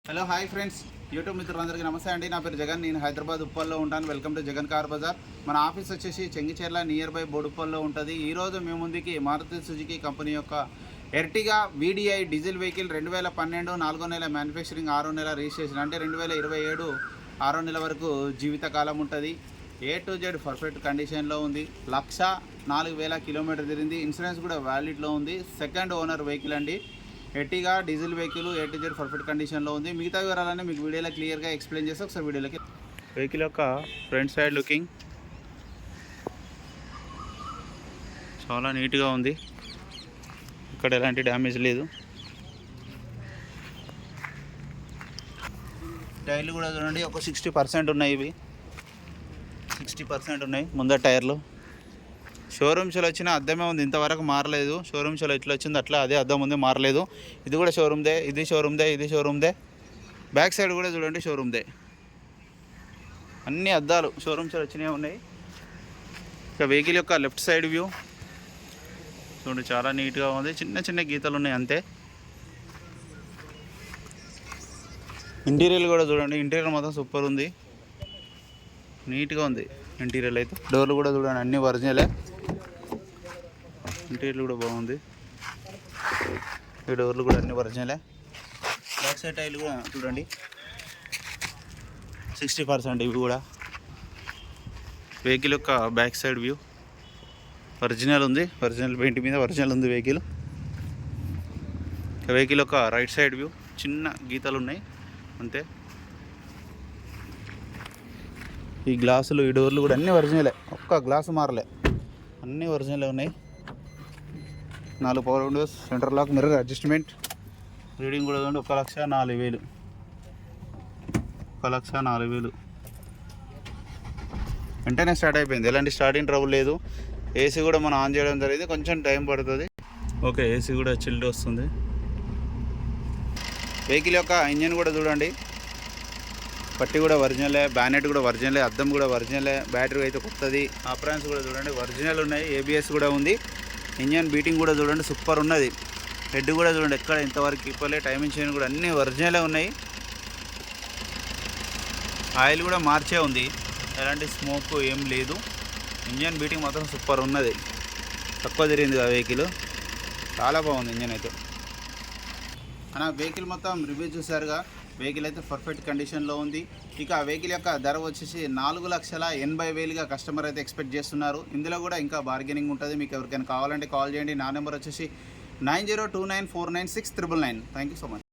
Hello hi friends, YouTube మిత్రులందరికీ నమస్తే అండి. నా పేరు జగన్. నేను హైదరాబాద్ ఉప్పల్లో ఉంటాను. Welcome to Jagan car Bazaar. మన ఆఫీస్ వచ్చేసి చెంగిచెర్ల నియర్ బై బోడుప్పల్లో ఉంటుంది. ఈరోజు మేము ముందుకి మారుతి సుజుకి కంపెనీ యొక్క ఎర్టిగా వీడిఐ డీజిల్ వెహికల్ 2012 4వ నెల మ్యానుఫ్యాక్చరింగ్, 6వ నెల రిజిస్ట్రేషన్, అంటే 2027 6వ నెల వరకు జీవితకాలం ఉంటుంది. A to Z పర్ఫెక్ట్ కండిషన్లో ఉంది. 1,04,000 కిలోమీటర్ తిరిగింది. ఇన్సూరెన్స్ కూడా వ్యాలిడ్లో ఉంది. సెకండ్ ఓనర్ వెహికల్ అండి. Ertiga diesel vehicle A to Z perfect కండిషన్లో ఉంది. మిగతా వివరాలన్నీ మీకు వీడియోలో క్లియర్గా ఎక్స్ప్లెయిన్ చేస్తే ఒకసారి వీడియోలోకి. వెహికల్ యొక్క ఫ్రంట్ సైడ్ లుకింగ్ చాలా నీట్గా ఉంది. ఇక్కడ ఎలాంటి డ్యామేజ్ లేదు. టైర్లు కూడా చూడండి, ఒక 60% ఉన్నాయి. ఇవి 60% ఉన్నాయి ముందర టైర్లు. షోరూమ్స్లో వచ్చిన అద్దమే ఉంది, ఇంతవరకు మారలేదు. షోరూమ్స్లో ఎట్లా వచ్చింది అట్లా అదే అద్దం ఉంది, మారలేదు. ఇది కూడా షోరూమ్దే, ఇది షోరూమ్దే, ఇది షోరూమ్దే. బ్యాక్ సైడ్ కూడా చూడండి షోరూమ్దే. అన్ని అద్దాలు షోరూమ్స్లో వచ్చినవి ఉన్నాయి. ఇక వెహికల్ యొక్క లెఫ్ట్ సైడ్ వ్యూ చూడండి, చాలా నీట్గా ఉంది. చిన్న చిన్న గీతలు ఉన్నాయి అంతే. ఇంటీరియర్ కూడా చూడండి, ఇంటీరియర్ మాత్రం సూపర్ ఉంది, నీట్గా ఉంది. ఇంటీరియర్ అయితే డోర్లు కూడా చూడండి, అన్నీ ఒరిజినలే. ఇంటీరియర్ కూడా బాగుంది. ఈ డోర్లు కూడా అన్నీ ఒరిజినలే. బ్యాక్ సైడ్ టైర్లు కూడా చూడండి 60%. ఇవి కూడా వెహికల్ యొక్క బ్యాక్ సైడ్ వ్యూ ఒరిజినల్ ఉంది. ఒరిజినల్ పెయింట్ మీద ఒరిజినల్ ఉంది వెహికల్. వెహికల్ యొక్క రైట్ సైడ్ వ్యూ చిన్న గీతలు ఉన్నాయి అంతే. ఈ గ్లాసులు, ఈ డోర్లు కూడా అన్నీ ఒరిజినలే, ఒక్క గ్లాసు మారలే, అన్నీ ఒరిజినలే ఉన్నాయి. 4 power windows, centre lock, mirror adjustment. Reading కూడా చూడండి, 1,04,000. 1,04,000 వెంటనే స్టార్ట్ అయిపోయింది, ఎలాంటి స్టార్టింగ్ ట్రబుల్ లేదు. ఏసీ కూడా మనం ఆన్ చేయడం జరిగింది, కొంచెం టైం పడుతుంది. ఓకే, ఏసీ కూడా చిల్డ్ వస్తుంది. వెహికల్ యొక్క ఇంజన్ కూడా చూడండి, పట్టి కూడా ఒరిజినలే, బ్యానెట్ కూడా ఒరిజినలే, అద్దం కూడా ఒరిజినలే, బ్యాటరీ అయితే కొత్తది. అప్రాన్స్ కూడా చూడండి ఒరిజినల్ ఉన్నాయి. ABS కూడా ఉంది. ఇంజన్ బీటింగ్ కూడా చూడండి సూపర్ ఉన్నది. హెడ్ కూడా చూడండి ఎక్కడ ఇంతవరకు ఇప్పలే. టైమింగ్ చైన్ కూడా అన్నీ ఒరిజినలే ఉన్నాయి. ఆయిల్ కూడా మార్చే ఉంది, ఎలాంటి స్మోక్ ఏం లేదు. ఇంజన్ బీటింగ్ మాత్రం సూపర్ ఉన్నది. తక్కువ తిరిగింది ఆ వెహికల్, చాలా బాగుంది ఇంజన్ అయితే. అన్న వెహికల్ మొత్తం రివ్యూ చూసారుగా. వెహికల్ అయితే పర్ఫెక్ట్ కండిషన్లో ఉంది. ఇక ఆ వెహికల్ యొక్క ధర వచ్చేసి 4,80,000గా కస్టమర్ అయితే ఎక్స్పెక్ట్ చేస్తున్నారు. ఇందులో కూడా ఇంకా బార్గెనింగ్ ఉంటుంది. మీకు ఎవరికైనా కావాలంటే కాల్ చేయండి. నా నెంబర్ వచ్చేసి 9029496999. Thank you so much.